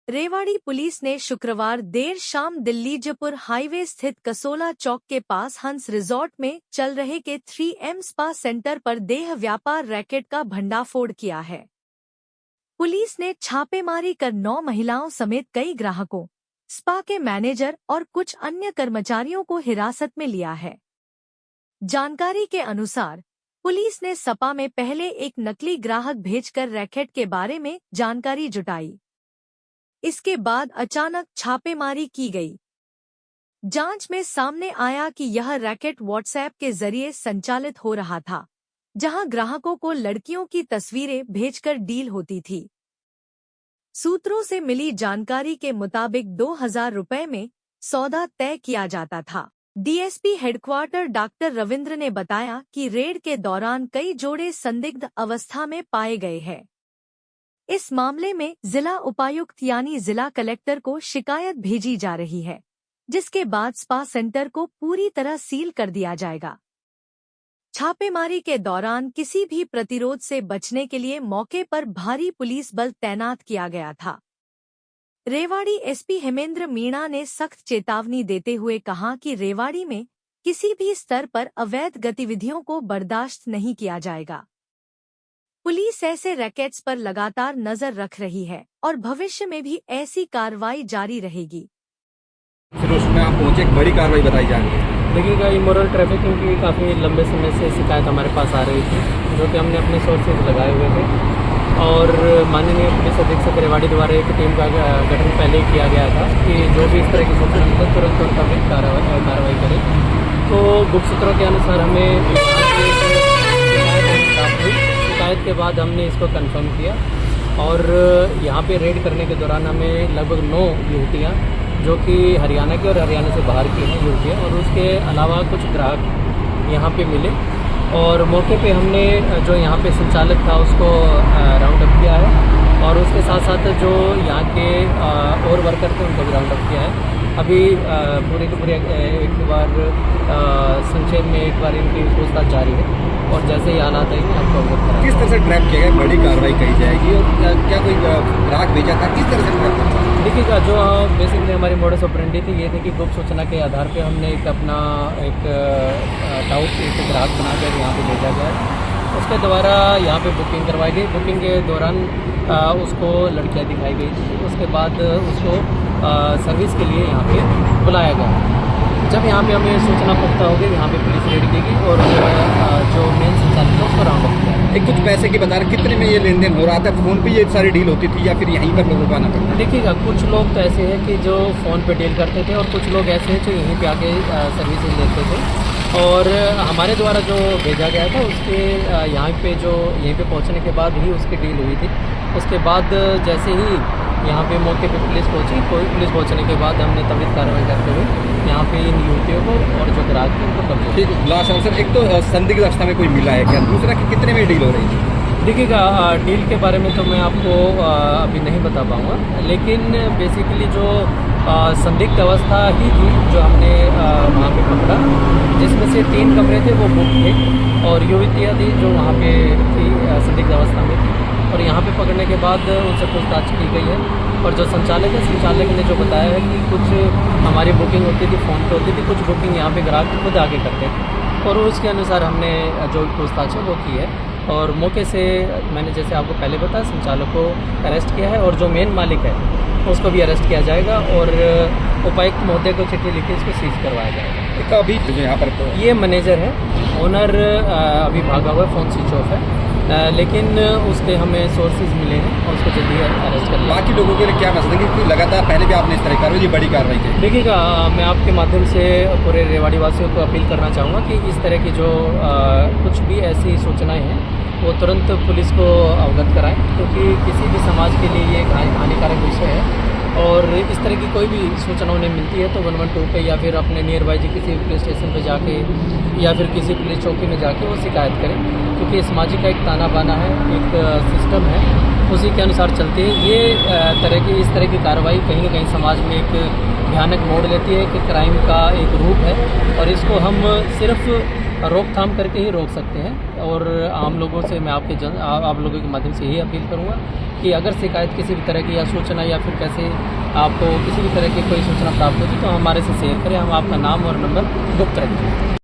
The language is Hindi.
रेवाड़ी पुलिस ने शुक्रवार देर शाम दिल्ली जयपुर हाईवे स्थित कसोला चौक के पास हंस रिजॉर्ट में चल रहे के 3M स्पा सेंटर पर देह व्यापार रैकेट का भंडाफोड़ किया है। पुलिस ने छापेमारी कर 9 महिलाओं समेत कई ग्राहकों, स्पा के मैनेजर और कुछ अन्य कर्मचारियों को हिरासत में लिया है। जानकारी के अनुसार पुलिस ने स्पा में पहले एक नकली ग्राहक भेजकर रैकेट के बारे में जानकारी जुटाई। इसके बाद अचानक छापेमारी की गई। जांच में सामने आया कि यह रैकेट व्हाट्सएप के जरिए संचालित हो रहा था, जहां ग्राहकों को लड़कियों की तस्वीरें भेजकर डील होती थी। सूत्रों से मिली जानकारी के मुताबिक 2000 रुपए में सौदा तय किया जाता था। डीएसपी हेडक्वार्टर डॉक्टर रविंद्र ने बताया कि रेड के दौरान कई जोड़े संदिग्ध अवस्था में पाए गए हैं। इस मामले में जिला उपायुक्त यानी जिला कलेक्टर को शिकायत भेजी जा रही है, जिसके बाद स्पा सेंटर को पूरी तरह सील कर दिया जाएगा। छापेमारी के दौरान किसी भी प्रतिरोध से बचने के लिए मौके पर भारी पुलिस बल तैनात किया गया था। रेवाड़ी एसपी हेमेंद्र मीणा ने सख्त चेतावनी देते हुए कहा कि रेवाड़ी में किसी भी स्तर पर अवैध गतिविधियों को बर्दाश्त नहीं किया जाएगा। पुलिस ऐसे रैकेट्स पर लगातार नजर रख रही है और भविष्य में भी ऐसी कार्रवाई जारी रहेगी। फिर उसमें आप पहुंचे, एक बड़ी कार्रवाई बताई जा रही है। देखिएगा, इमोरल ट्रैफिकिंग की काफ़ी लंबे समय से शिकायत हमारे पास आ रही थी, जो कि हमने अपने सोर्सेज लगाए हुए थे और माननीय पुलिस अधीक्षक रेवाड़ी द्वारा एक टीम का गठन पहले ही किया गया था कि जो भी इस तरह की सूचना मिले तुरंत उनका भी कार्रवाई करें। तो गुप्त सूत्रों के अनुसार हमें शिकायत के बाद हमने इसको कंफर्म किया और यहाँ पे रेड करने के दौरान हमें लगभग 9 युवतियाँ जो कि हरियाणा की और हरियाणा से बाहर की हैं युवतियाँ और उसके अलावा कुछ ग्राहक यहाँ पे मिले और मौके पे हमने जो यहाँ पे संचालक था उसको राउंड अप किया है और उसके साथ साथ जो यहाँ के और वर्कर थे उनको भी राउंड अप किया है। अभी पूरे के पूरे एक बार संक्षेप में एक बार इनकी पूछताछ जारी है और जैसे ही हालात आएंगे आपको अवगत कराएंगे। किस तरह से ट्रैप किया गया, बड़ी कार्रवाई करी जाएगी और क्या कोई ग्राहक भेजा था, किस तरह से ट्रैप किया? देखिएगा, जो बेसिकली हमारी मोडस ऑपरेंडी थी ये थी कि गुप्त सूचना के आधार पे हमने एक अपना एक डाउट एक ग्राहक बनाकर यहाँ पे भेजा गया। उसके द्वारा यहाँ पे बुकिंग करवाई गई। बुकिंग के दौरान उसको लड़कियाँ दिखाई गई थी। उसके बाद उसको सर्विस के लिए यहाँ पे बुलाया गया। जब यहाँ पे हमें सूचना पुख्ता होगी यहाँ पे पुलिस रेड की और जो मेन संचालक है उसको राउंड अप किया। एक कुछ पैसे की बता रहे, कितने में ये लेन देन हो रहा था? फोन पे ये सारी डील होती थी या फिर यहीं पर लोगों को आना पड़ता? देखिएगा, कुछ लोग तो ऐसे हैं कि जो फ़ोन पे डील करते थे और कुछ लोग ऐसे हैं जो यहीं पे आके सर्विसेज लेते थे और हमारे द्वारा जो भेजा गया था उसके यहाँ पे यहीं पे पहुँचने के बाद ही उसकी डील हुई थी। उसके बाद जैसे ही यहाँ पे मौके पे पुलिस पहुँची, पुलिस पहुँचने के बाद हमने त्वरित कार्रवाई करते हुए यहाँ पे इन युवतियों को और जो ग्राहक थे उनको कब्जे। ठीक, लास्ट आंसर, एक तो संदिग्ध अवस्था में कोई मिला है क्या? दूसरा कि कितने में डील हो रही है? देखिएगा, डील के बारे में तो मैं आपको अभी नहीं बता पाऊँगा, लेकिन बेसिकली जो संदिग्ध अवस्था ही थी जो हमने वहाँ पे पकड़ा, जिसमें से 3 कमरे थे वो बुक थे और युवतियाँ थी जो वहाँ पे थी संदिग्ध अवस्था में थी और यहाँ पे पकड़ने के बाद उनसे पूछताछ की गई है और जो संचालक ने जो बताया है कि कुछ हमारी बुकिंग होती थी फ़ोन पे होती थी, कुछ बुकिंग यहाँ पे ग्राहक खुद आके करते थे और उसके अनुसार हमने जो पूछताछ है वो की है और मौके से मैंने जैसे आपको पहले बताया संचालक को अरेस्ट किया है और जो मेन मालिक है उसको भी अरेस्ट किया जाएगा और उपायुक्त महोदय को चिट्ठी लिखी इसको सीज करवाया जाएगा। अभी यहाँ पर तो ये मैनेजर है, ओनर अभी भागा हुआ है, फ़ोन स्विच ऑफ है, लेकिन उसके हमें सोर्सेज मिले हैं और उसको जल्दी अरेस्ट कर लिया। बाकी लोगों के लिए क्या मैसेज है कि लगातार पहले भी आपने इस तरह कार्रवाई, बड़ी कार्रवाई की? देखिएगा, मैं आपके माध्यम से पूरे रेवाड़ी वासियों को अपील करना चाहूँगा कि इस तरह की जो कुछ भी ऐसी सूचनाएँ हैं वो तुरंत पुलिस को अवगत कराएं, क्योंकि किसी भी समाज के लिए ये एक हानिकारक विषय है और इस तरह की कोई भी सूचना उन्हें मिलती है तो 112 पे या फिर अपने नियर बाई किसी पुलिस स्टेशन पे जाके या फिर किसी पुलिस चौकी में जाके वो शिकायत करें, क्योंकि समाज का एक ताना बाना है, एक सिस्टम है, उसी के अनुसार चलती है। ये इस तरह की कार्रवाई कहीं ना कहीं समाज में एक भयानक मोड़ लेती है कि क्राइम का एक रूप है और इसको हम सिर्फ रोकथाम करके ही रोक सकते हैं। और आम लोगों से मैं आप लोगों के माध्यम से यही अपील करूँगा कि अगर शिकायत किसी भी तरह की या सूचना या फिर कैसे आपको किसी भी तरह की कोई सूचना प्राप्त होती तो हमारे से शेयर करें, हम आपका नाम और नंबर गुप्त रखेंगे।